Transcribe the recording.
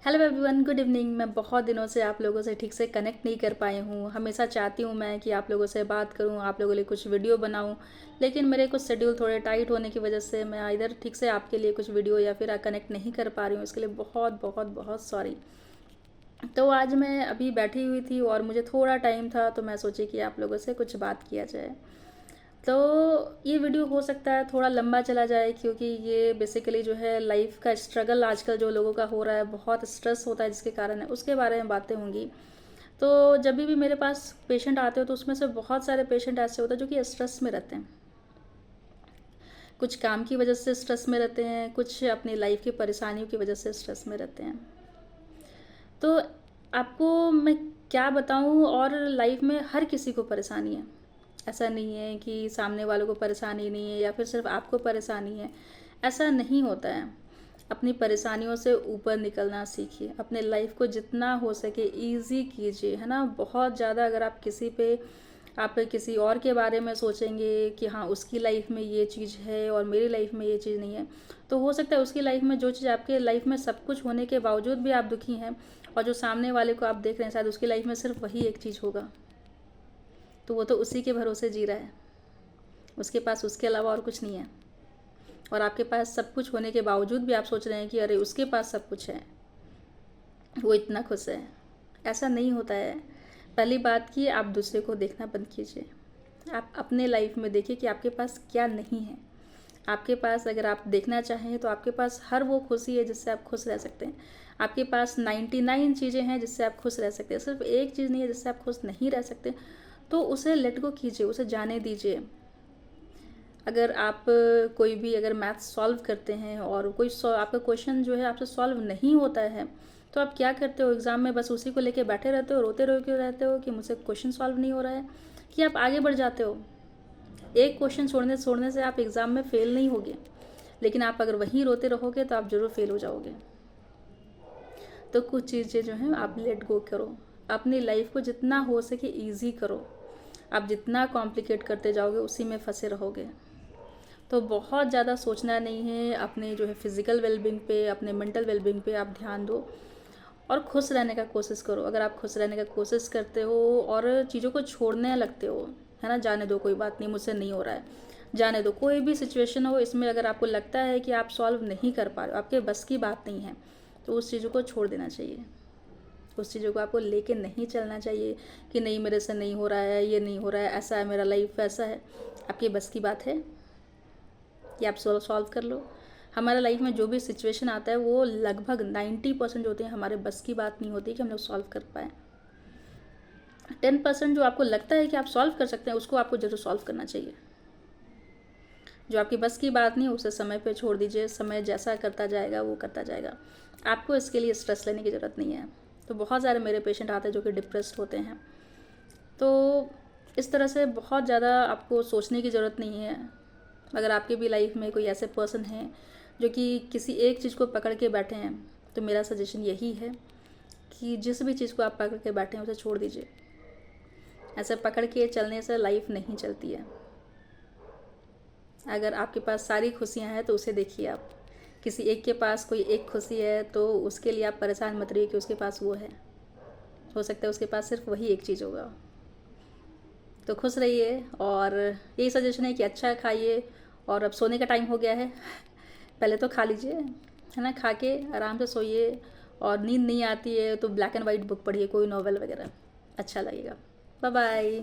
Hello everyone, good evening. मैं बहुत दिनों से आप लोगों से ठीक से कनेक्ट नहीं कर पाई हूँ। हमेशा चाहती हूँ मैं कि आप लोगों से बात करूँ, आप लोगों के लिए कुछ वीडियो बनाऊँ, लेकिन मेरे कुछ शेड्यूल थोड़े टाइट होने की वजह से मैं इधर ठीक से आपके लिए कुछ वीडियो या फिर कनेक्ट नहीं कर पा रही हूँ। इसके लिए बहुत बहुत बहुत सॉरी। तो आज मैं अभी बैठी हुई थी और मुझे थोड़ा टाइम था, तो मैं सोची कि आप लोगों से कुछ बात किया जाए। तो ये वीडियो हो सकता है थोड़ा लंबा चला जाए, क्योंकि ये बेसिकली जो है लाइफ का स्ट्रगल आजकल जो लोगों का हो रहा है, बहुत स्ट्रेस होता है जिसके कारण है, उसके बारे में बातें होंगी। तो जब भी मेरे पास पेशेंट आते हो तो उसमें से बहुत सारे पेशेंट ऐसे होते हैं जो कि स्ट्रेस में रहते हैं। कुछ काम की वजह से स्ट्रेस में रहते हैं, कुछ अपनी लाइफ की परेशानियों की वजह से स्ट्रेस में रहते हैं। तो आपको मैं क्या बताऊं, और लाइफ में हर किसी को परेशानी है। ऐसा नहीं है कि सामने वालों को परेशानी नहीं है या फिर सिर्फ आपको परेशानी है। ऐसा नहीं होता है। अपनी परेशानियों से ऊपर निकलना सीखिए। अपने लाइफ को जितना हो सके ईजी कीजिए, है ना। बहुत ज़्यादा अगर आप किसी और के बारे में सोचेंगे कि हाँ उसकी लाइफ में ये चीज़ है और मेरी लाइफ में ये चीज़ नहीं है, तो हो सकता है उसकी लाइफ में जो चीज़ आपके लाइफ में सब कुछ होने के बावजूद भी आप दुखी हैं, और जो सामने वाले को आप देख रहे हैं शायद उसकी लाइफ में सिर्फ वही एक चीज़ होगा। तो वो तो उसी के भरोसे जी रहा है, उसके पास उसके अलावा और कुछ नहीं है। और आपके पास सब कुछ होने के बावजूद भी आप सोच रहे हैं कि अरे उसके पास सब कुछ है, वो इतना खुश है। ऐसा नहीं होता है। पहली बात कि आप दूसरे को देखना बंद कीजिए। आप अपने लाइफ में देखिए कि आपके पास क्या नहीं है। आपके पास अगर आप देखना चाहें तो आपके पास हर वो खुशी है जिससे आप खुश रह सकते हैं। आपके पास 99 चीज़ें हैं जिससे आप खुश रह सकते हैं, सिर्फ एक चीज़ नहीं है जिससे आप खुश नहीं रह सकते। तो उसे लेट गो कीजिए, उसे जाने दीजिए। अगर आप कोई भी अगर मैथ्स सॉल्व करते हैं और आपका क्वेश्चन जो है आपसे सॉल्व नहीं होता है, तो आप क्या करते हो एग्ज़ाम में? बस उसी को लेके बैठे रहते हो, रोते क्यों रहते हो कि मुझसे क्वेश्चन सॉल्व नहीं हो रहा है, कि आप आगे बढ़ जाते हो? एक क्वेश्चन छोड़ने से आप एग्ज़ाम में फ़ेल नहीं होगे, लेकिन आप अगर वहीं रोते रहोगे तो आप ज़रूर फेल हो जाओगे। तो कुछ चीज़ें जो हैं आप लेट गो करो। अपनी लाइफ को जितना हो सके ईजी करो। आप जितना कॉम्प्लिकेट करते जाओगे उसी में फंसे रहोगे। तो बहुत ज़्यादा सोचना नहीं है। अपने जो है फिज़िकल वेलबींग पे, अपने मेंटल वेलबींग पे आप ध्यान दो और खुश रहने का कोशिश करो। अगर आप खुश रहने का कोशिश करते हो और चीज़ों को छोड़ने लगते हो, है ना, जाने दो, कोई बात नहीं, मुझसे नहीं हो रहा है, जाने दो। कोई भी सिचुएशन हो, इसमें अगर आपको लगता है कि आप सॉल्व नहीं कर पा रहे हो, आपके बस की बात नहीं है, तो उस चीज़ों को छोड़ देना चाहिए। उस चीज़ों को आपको लेके नहीं चलना चाहिए कि नहीं मेरे से नहीं हो रहा है, ये नहीं हो रहा है, ऐसा है, मेरा लाइफ ऐसा है। आपकी बस की बात है कि आप सॉल्व कर लो। हमारे लाइफ में जो भी सिचुएशन आता है वो लगभग 90% जो होते हैं हमारे बस की बात नहीं होती कि हम लोग सॉल्व कर पाएँ। 10% जो आपको लगता है कि आप सॉल्व कर सकते हैं, उसको आपको जरूर सॉल्व करना चाहिए। जो आपकी बस की बात नहीं उसे समय पे छोड़ दीजिए। समय जैसा करता जाएगा वो करता जाएगा। आपको इसके लिए स्ट्रेस लेने की ज़रूरत नहीं है। तो बहुत सारे मेरे पेशेंट आते हैं जो कि डिप्रेस्ड होते हैं। तो इस तरह से बहुत ज़्यादा आपको सोचने की ज़रूरत नहीं है। अगर आपके भी लाइफ में कोई ऐसे पर्सन हैं जो कि किसी एक चीज़ को पकड़ के बैठे हैं, तो मेरा सजेशन यही है कि जिस भी चीज़ को आप पकड़ के बैठे हैं उसे छोड़ दीजिए। ऐसे पकड़ के चलने से लाइफ नहीं चलती है। अगर आपके पास सारी खुशियाँ हैं तो उसे देखिए आप। किसी एक के पास कोई एक खुशी है तो उसके लिए आप परेशान मत रहिए कि उसके पास वो है। हो सकता है उसके पास सिर्फ वही एक चीज़ होगा। तो खुश रहिए, और यही सजेशन है कि अच्छा खाइए। और अब सोने का टाइम हो गया है, पहले तो खा लीजिए, है ना। खा के आराम से सोइए। और नींद नहीं आती है तो ब्लैक एंड वाइट बुक पढ़िए, कोई नॉवल वगैरह, अच्छा लगेगा। Bye bye.